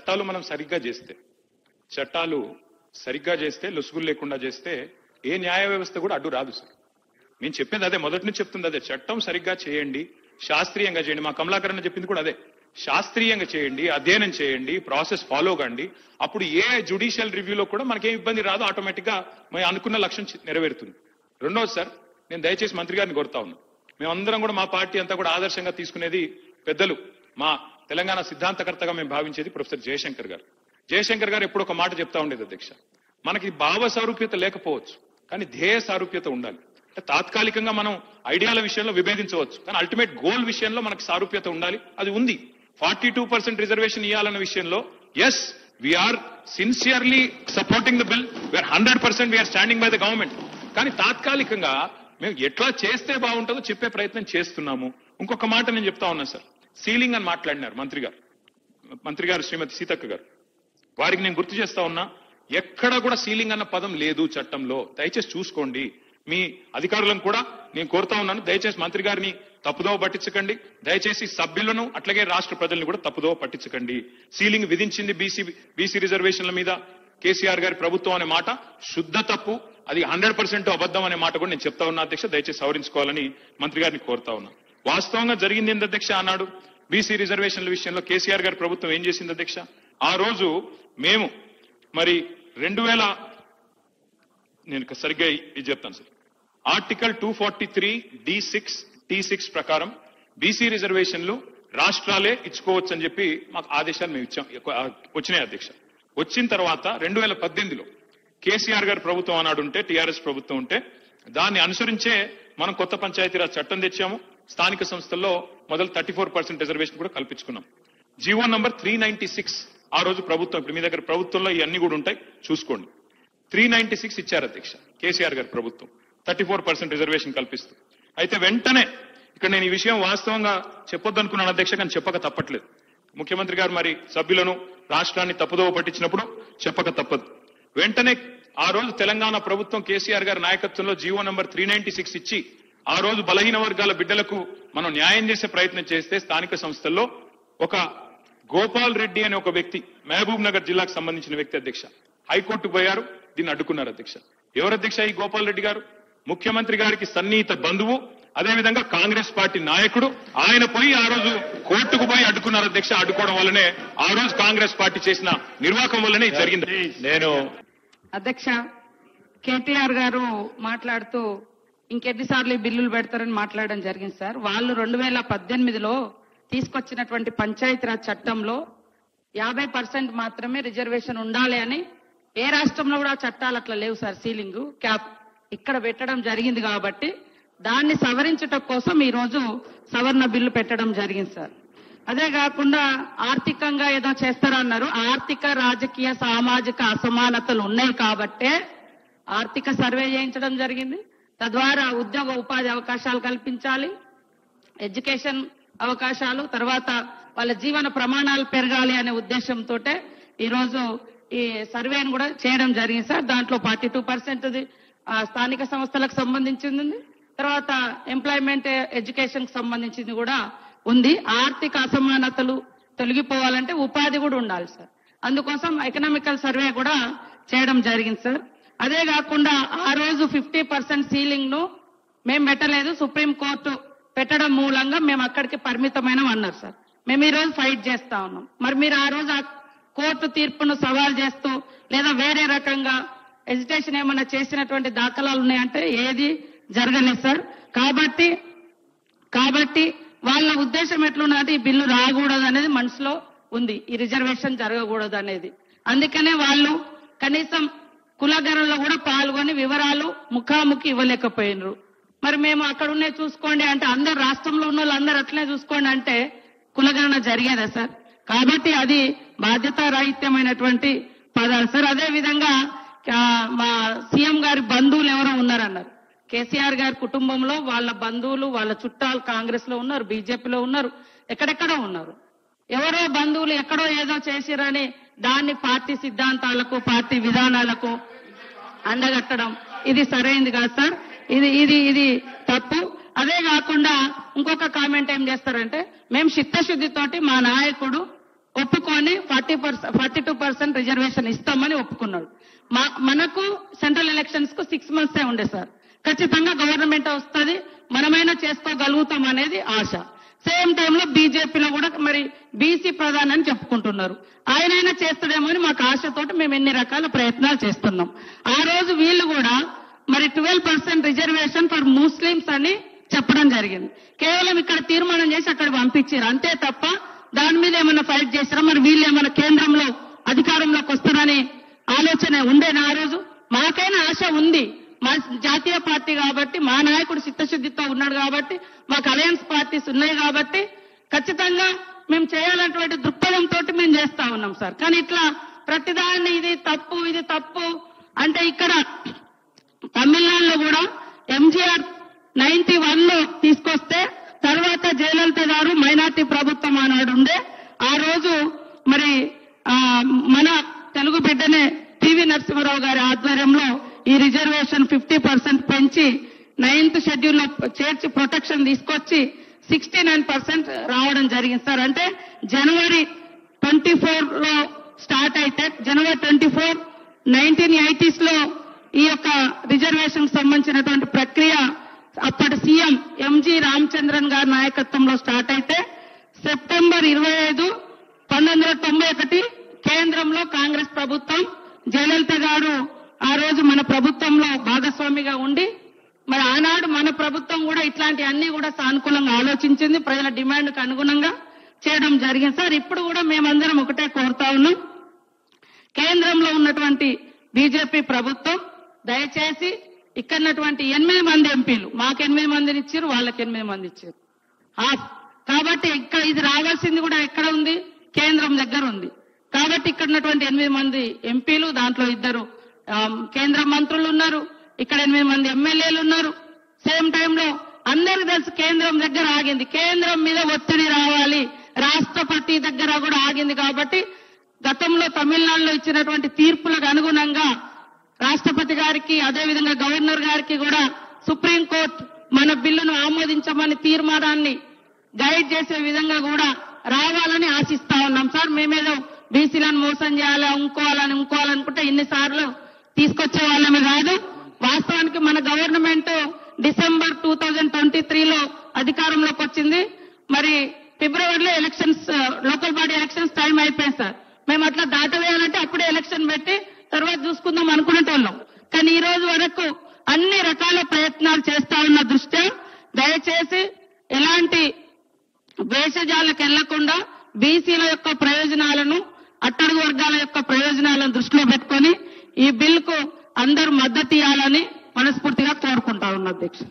చట్టాలు మనం సరిగ్గా చేస్తే లొసుగులు లేకుండా చేస్తే ఏ న్యాయ వ్యవస్థ కూడా అడ్డు రాదు సార్. నేను చెప్పింది అదే, మొదటి నుంచి చెప్తుంది అదే. చట్టం సరిగ్గా చేయండి, శాస్త్రీయంగా చేయండి. మా కమలాకరణ చెప్పింది కూడా అదే. శాస్త్రీయంగా చేయండి, అధ్యయనం చేయండి, ప్రాసెస్ ఫాలో కండి. అప్పుడు ఏ జ్యుడిషియల్ రివ్యూలో కూడా మనకేం ఇబ్బంది రాదు, ఆటోమేటిక్ గా మేము అనుకున్న లక్ష్యం నెరవేరుతుంది. రెండోది సార్, నేను దయచేసి మంత్రి గారిని కోరుతా ఉన్నా, మేమందరం కూడా మా పార్టీ అంతా కూడా ఆదర్శంగా తీసుకునేది పెద్దలు, మా తెలంగాణ సిద్ధాంతకర్తగా మేము భావించేది ప్రొఫెసర్ జయశంకర్ గారు. జయశంకర్ గారు ఎప్పుడు ఒక మాట చెప్తా ఉండేది అధ్యక్ష, మనకి భావ సారూప్యత లేకపోవచ్చు కానీ ధ్యేయ సారూప్యత ఉండాలి. అంటే తాత్కాలికంగా మనం ఐడియాల విషయంలో విభేదించవచ్చు కానీ అల్టిమేట్ గోల్ విషయంలో మనకి సారూప్యత ఉండాలి. అది ఉంది. 42% రిజర్వేషన్ ఇవ్వాలన్న విషయంలో yes we are sincerely supporting the bill, we are 100% we are standing by the government. కానీ తాత్కాలికంగా మేము ఎట్లా చేస్తే బాగుంటుందో చెప్పే ప్రయత్నం చేస్తున్నాము. ఇంకొక మాట నేను చెప్తా ఉన్నా సార్, సీలింగ్ అని మాట్లాడినారు మంత్రి గారు శ్రీమతి సీతక్క గారు. వారికి నేను గుర్తు చేస్తా ఉన్నా, ఎక్కడ కూడా సీలింగ్ అన్న పదం లేదు చట్టంలో. దయచేసి చూసుకోండి. మీ అధికారులను కూడా నేను కోరుతా ఉన్నాను, దయచేసి మంత్రి గారిని తప్పుదోవ పట్టించకండి. దయచేసి సభ్యులను అట్లాగే రాష్ట్ర ప్రజలను కూడా తప్పుదోవ పట్టించకండి. సీలింగ్ విధించింది బీసీ రిజర్వేషన్ల మీద కేసీఆర్ గారి ప్రభుత్వం అనే మాట శుద్ధ తప్పు. అది 100% అబద్ధం అనే మాట కూడా నేను చెప్తా ఉన్నా అధ్యక్ష. దయచేసి సవరించుకోవాలని మంత్రి గారిని కోరుతా ఉన్నా. వాస్తవంగా జరిగింది ఏంది అధ్యక్ష, ఆనాడు బీసీ రిజర్వేషన్ల విషయంలో కేసీఆర్ గారి ప్రభుత్వం ఏం చేసింది అధ్యక్ష, ఆ రోజు మేము మరి 2000 నేను సరిగ్గా ఇది చెప్తాను సార్, ఆర్టికల్ 243 D6 T6 ప్రకారం బీసీ రిజర్వేషన్లు రాష్ట్రాలే ఇచ్చుకోవచ్చు అని చెప్పి మాకు ఆదేశాలు మేము ఇచ్చాం, వచ్చినాయి అధ్యక్ష. వచ్చిన తర్వాత 2018లో కేసీఆర్ గారి ప్రభుత్వం ఆనాడు ఉంటే, టీఆర్ఎస్ ప్రభుత్వం ఉంటే, దాన్ని అనుసరించే మనం కొత్త పంచాయతీరాజ్ చట్టం తెచ్చాము. స్థానిక సంస్థల్లో మొదలు 34% రిజర్వేషన్ కూడా కల్పించుకున్నాం. జీవో నంబర్ 396 ఆ రోజు ప్రభుత్వం, ఇప్పుడు మీ దగ్గర ప్రభుత్వంలో ఇవన్నీ కూడా ఉంటాయి చూసుకోండి, 396 ఇచ్చారు అధ్యక్ష కేసీఆర్ గారి ప్రభుత్వం, 34% రిజర్వేషన్ కల్పిస్తూ. అయితే వెంటనే ఇక్కడ నేను ఈ విషయం వాస్తవంగా చెప్పొద్దనుకున్నాను అధ్యక్ష, కానీ చెప్పక తప్పట్లేదు. ముఖ్యమంత్రి గారు మరి సభ్యులను రాష్ట్రాన్ని తప్పుదోవ పట్టించినప్పుడు చెప్పక తప్పదు. వెంటనే ఆ రోజు తెలంగాణ ప్రభుత్వం కేసీఆర్ గారి నాయకత్వంలో జీవో నంబర్ 396 ఇచ్చి ఆ రోజు బలహీన వర్గాల బిడ్డలకు మనం న్యాయం చేసే ప్రయత్నం చేస్తే స్థానిక సంస్థల్లో ఒక గోపాల్ రెడ్డి అనే ఒక వ్యక్తి, మహబూబ్ నగర్ జిల్లాకు సంబంధించిన వ్యక్తి అధ్యక్ష, హైకోర్టుకు పోయారు, దీన్ని అడ్డుకున్నారు అధ్యక్ష. ఎవరు అధ్యక్ష ఈ గోపాల్ రెడ్డి గారు? ముఖ్యమంత్రి గారికి సన్నిహిత బంధువు, అదేవిధంగా కాంగ్రెస్ పార్టీ నాయకుడు. ఆయన పోయి ఆ రోజు కోర్టుకు పోయి అడ్డుకున్నారు అధ్యక్ష. అడ్డుకోవడం వల్లనే ఆ రోజు కాంగ్రెస్ పార్టీ చేసిన నిర్వాహకం వల్లనే జరిగింది. నేను అధ్యక్ష, కేటీఆర్ గారు మాట్లాడుతూ ఇంకెన్నిసార్లు ఈ బిల్లులు పెడతారని మాట్లాడడం జరిగింది సార్. వాళ్ళు 2018లో తీసుకొచ్చినటువంటి పంచాయతీరాజ్ చట్టంలో 50% మాత్రమే రిజర్వేషన్ ఉండాలి అని, ఏ రాష్ట్రంలో కూడా చట్టాలు అట్లా లేవు సార్. సీలింగ్ క్యాప్ ఇక్కడ పెట్టడం జరిగింది కాబట్టి దాన్ని సవరించడం కోసం ఈ రోజు సవరణ బిల్లు పెట్టడం జరిగింది సార్. అదే కాకుండా ఆర్థికంగా ఏదో చేస్తారన్నారు. ఆర్థిక, రాజకీయ, సామాజిక అసమానతలు ఉన్నాయి కాబట్టే ఆర్థిక సర్వే చేయించడం జరిగింది. తద్వారా ఉద్యోగ ఉపాధి అవకాశాలు కల్పించాలి, ఎడ్యుకేషన్ అవకాశాలు, తర్వాత వాళ్ళ జీవన ప్రమాణాలు పెరగాలి అనే ఉద్దేశంతో ఈరోజు ఈ సర్వేను కూడా చేయడం జరిగింది సార్. దాంట్లో 42% స్థానిక సంస్థలకు సంబంధించింది, తర్వాత ఎంప్లాయ్మెంట్, ఎడ్యుకేషన్ కి సంబంధించింది కూడా ఉంది. ఆర్థిక అసమానతలు తొలగిపోవాలంటే ఉపాధి కూడా ఉండాలి సార్. అందుకోసం ఎకనామికల్ సర్వే కూడా చేయడం జరిగింది సార్. అదే కాకుండా ఆ రోజు 50% సీలింగ్ ను మేము పెట్టలేదు, సుప్రీంకోర్టు పెట్టడం మూలంగా మేము అక్కడికి పరిమితమైన అన్నారు సార్. మేము ఈ రోజు ఫైట్ చేస్తా ఉన్నాం. మరి మీరు ఆ రోజు ఆ కోర్టు తీర్పును సవాల్ చేస్తూ లేదా వేరే రకంగా ఎజిటేషన్ ఏమైనా చేసినటువంటి దాఖలాలు ఉన్నాయంటే ఏది జరగలేదు సార్. కాబట్టి వాళ్ళ ఉద్దేశం ఎట్లున్నదంటే ఈ బిల్లు రాకూడదు అనేది మనసులో ఉంది, ఈ రిజర్వేషన్ జరగకూడదు అనేది. అందుకనే వాళ్ళు కనీసం కులగణనలో కూడా పాల్గొని వివరాలు ముఖాముఖి ఇవ్వలేకపోయినరు. మరి మేము అక్కడ ఉన్నాయి చూసుకోండి అంటే, అందరు రాష్ట్రంలో ఉన్న వాళ్ళు అందరూ అట్లనే చూసుకోండి అంటే కులగణన జరిగేదా సార్? కాబట్టి అది బాధ్యతారాహిత్యమైనటువంటి పదాలు సార్. అదే విధంగా మా సీఎం గారి బంధువులు ఎవరో ఉన్నారన్నారు. కేసీఆర్ గారి కుటుంబంలో వాళ్ళ బంధువులు, వాళ్ళ చుట్టాలు కాంగ్రెస్ లో ఉన్నారు, బీజేపీలో ఉన్నారు, ఎక్కడెక్కడో ఉన్నారు. ఎవరో బంధువులు ఎక్కడో ఏదో చేసిరని దాన్ని పార్టీ సిద్ధాంతాలకు, పార్టీ విధానాలకు అండగట్టడం ఇది సరైంది కాదు సార్. ఇది తప్పు. అదే కాకుండా ఇంకొక కామెంట్ ఏం చేస్తారంటే, మేము చిత్తశుద్ధితోటి మా నాయకుడు ఒప్పుకొని 42% రిజర్వేషన్ ఇస్తామని ఒప్పుకున్నాడు. మనకు సెంట్రల్ ఎలక్షన్స్ కు 6 months ఉండే సార్. ఖచ్చితంగా గవర్నమెంట్ వస్తుంది, మనమైనా చేసుకోగలుగుతాం అనేది ఆశ. సేమ్ టైంలో బీజేపీలో కూడా మరి బీసీ ప్రధాని అని చెప్పుకుంటున్నారు. ఆయనైనా చేస్తాడేమో అని మాకు ఆశతోటి మేము ఎన్ని రకాల ప్రయత్నాలు చేస్తున్నాం. ఆ రోజు వీళ్ళు కూడా మరి 12% రిజర్వేషన్ ఫర్ ముస్లిమ్స్ అని చెప్పడం జరిగింది. కేవలం ఇక్కడ తీర్మానం చేసి అక్కడ పంపించారు అంతే తప్ప దాని మీద ఏమైనా ఫైట్ చేస్తారా? మరి వీళ్ళు ఏమైనా కేంద్రంలో అధికారంలోకి వస్తారని ఆలోచన ఉండేనా ఆ రోజు? మాకైనా ఆశ ఉంది. మా జాతీయ పార్టీ కాబట్టి, మా నాయకుడు చిత్తశుద్ధితో ఉన్నాడు కాబట్టి, మాకు అలయన్స్ పార్టీస్ ఉన్నాయి కాబట్టి ఖచ్చితంగా మేము చేయాలన్నటువంటి దృక్పథంతో మేము చేస్తా ఉన్నాం సార్. కానీ ఇట్లా ప్రతిదాన్ని ఇది తప్పు అంటే ఇక్కడ తమిళనాడులో కూడా ఎంజీఆర్ 91లో తీసుకొస్తే తర్వాత జయలలిత గారు మైనార్టీ ప్రభుత్వం ఆనాడు ఉండే ఆ రోజు మరి మన తెలుగు బిడ్డనే పివి నరసింహారావు గారి ఆధ్వర్యంలో ఈ రిజర్వేషన్ 50% పెంచి 9th షెడ్యూల్ లో చేర్చి ప్రొటెక్షన్ తీసుకొచ్చి 69% రావడం జరిగింది సార్. అంటే జనవరి 24 లో స్టార్ట్ అయితే జనవరి 24 1980s లో ఈ యొక్క రిజర్వేషన్ సంబంధించినటువంటి ప్రక్రియ అప్పటి సీఎం ఎంజి రామచంద్రన్ గారి నాయకత్వంలో స్టార్ట్ అయితే సెప్టెంబర్ 25 1991 కేంద్రంలో కాంగ్రెస్ ప్రభుత్వం జయలలిత గారు ఆ రోజు మన ప్రభుత్వంలో భాగస్వామిగా ఉండి మరి ఆనాడు మన ప్రభుత్వం కూడా ఇట్లాంటి అన్ని కూడా సానుకూలంగా ఆలోచించింది, ప్రజల డిమాండ్కు అనుగుణంగా చేయడం జరిగింది సార్. ఇప్పుడు కూడా మేమందరం ఒకటే కోరుతా ఉన్నాం, కేంద్రంలో ఉన్నటువంటి బీజేపీ ప్రభుత్వం దయచేసి ఇక్కడటువంటి 8 మంది ఎంపీలు మాకు 8 మందిని ఇచ్చారు, వాళ్ళకి 8 మంది ఇచ్చారు కాబట్టి ఇక్కడ ఇది రావాల్సింది కూడా ఎక్కడ ఉంది? కేంద్రం దగ్గర ఉంది. కాబట్టి ఇక్కడ ఉన్నటువంటి 8 మంది ఎంపీలు, దాంట్లో 2 కేంద్ర మంత్రులు ఉన్నారు, ఇక్కడ 8 మంది ఎమ్మెల్యేలు ఉన్నారు. సేమ్ టైంలో అందరికీ తెలుసు కేంద్రం దగ్గర ఆగింది, కేంద్రం మీద ఒత్తిడి రావాలి, రాష్ట్రపతి దగ్గర కూడా ఆగింది. కాబట్టి గతంలో తమిళనాడులో ఇచ్చినటువంటి తీర్పులకు అనుగుణంగా రాష్ట్రపతి గారికి అదేవిధంగా గవర్నర్ గారికి కూడా సుప్రీంకోర్టు మన బిల్లును ఆమోదించమని తీర్మానాన్ని గైడ్ చేసే విధంగా కూడా రావాలని ఆశిస్తా ఉన్నాం సార్. మేమేదో బీసీలను మోసం చేయాలి ఇంకోవాలనుకుంటే ఇన్నిసార్లు తీసుకొచ్చే వాళ్ళమే కాదు. వాస్తవానికి మన గవర్నమెంట్ డిసెంబర్ 2023లో అధికారంలోకి వచ్చింది. మరి ఫిబ్రవరిలో elections, local body elections time అయిపోయింది సార్. మేము అట్లా దాటవేయాలంటే అప్పుడే ఎలక్షన్ పెట్టి తర్వాత చూసుకుందాం అనుకునేటోళ్ళం. కానీ ఈ రోజు వరకు అన్ని రకాల ప్రయత్నాలు చేస్తా ఉన్న దృష్ట్యా దయచేసి ఎలాంటి భేషజాలకు వెళ్లకుండా బీసీల యొక్క ప్రయోజనాలను, అట్టడుగు వర్గాల యొక్క ప్రయోజనాలను దృష్టిలో పెట్టుకొని ఈ బిల్లుకు అందరూ మద్దతు ఇవ్వాలని మనస్ఫూర్తిగా కోరుకుంటా ఉన్నా అధ్యక్ష.